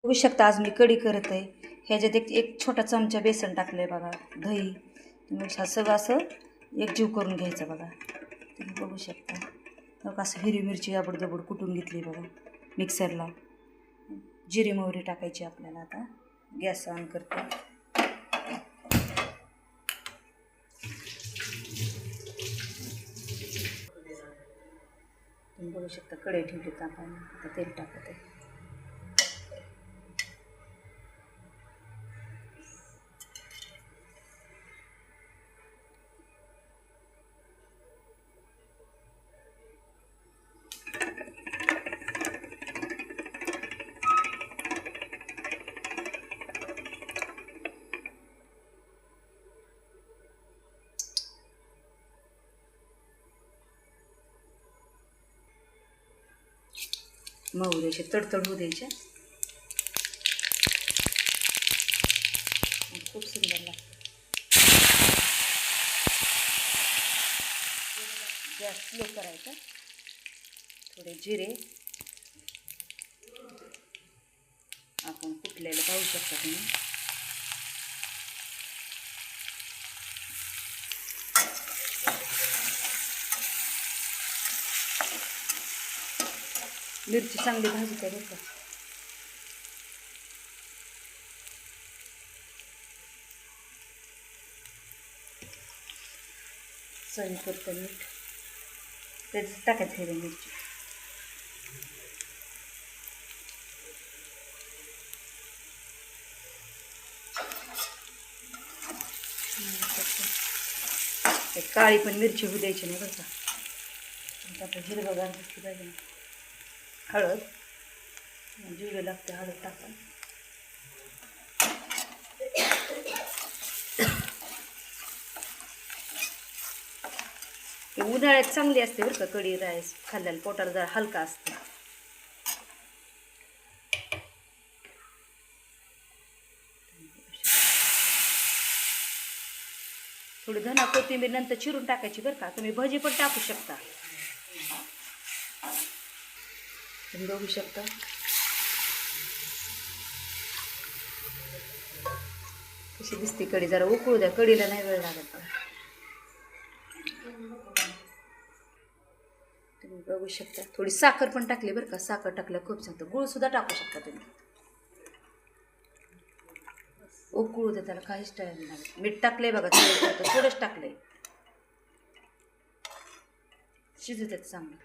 बघू शकता आज मी कढी करत आहे. ह्याच्यात एक छोटा चमचा बेसन टाकलं आहे बघा. दही तुम्ही सगळं असं एकजीव करून घ्यायचं बघा. तुम्ही बघू शकता. मग असं हिरवी मिरची आबडदबड कुटून घेतली बघा मिक्सरला. जिरे मोहरी टाकायची आपल्याला. आता गॅस ऑन करते. तुम्ही बघू शकता कढई ठेवली तापायला. आता तेल टाकत आहे. मोहरी अशी तडतड होऊ द्यायच्या. खूप सुंदर लागतं. गॅस स्लो करायचा. थोडे जिरे आपण कुटलेलं पाहू शकता तुम्ही. मिरची चांगली भाजी त्या बरं का. चवीपुरतं मीठ त्याच्यात टाकायचं हिरवी मिरची. काळी पण मिरची होऊ द्यायची नाही बरं का. आता हिरवगार दिसली पाहिजे. हळद जिरे लागते. हळद टाका. उन्हाळ्यात चांगली असते बरं का कढी. राईस खाल्ल्याला पोटाला जरा हलका असतं. थोडी धना कोथिंबीर नंतर चिरून टाकायची बरं का. तुम्ही भजी पण टाकू शकता. तुम्ही बघू शकता कशी दिसते कढी. जरा उकळू द्या. कढीला नाही वेळ लागत. तुम्ही बघू शकता थोडी साखर पण टाकली बरं का. साखर टाकलं खूप चांगलं. गूळ सुद्धा टाकू शकता तुम्ही. उकळू द्या. त्याला काहीच टाईम नाही लागत. मीठ टाकलंय बघा. थोडंच टाकलंय. शिजू द्यात चांगलं.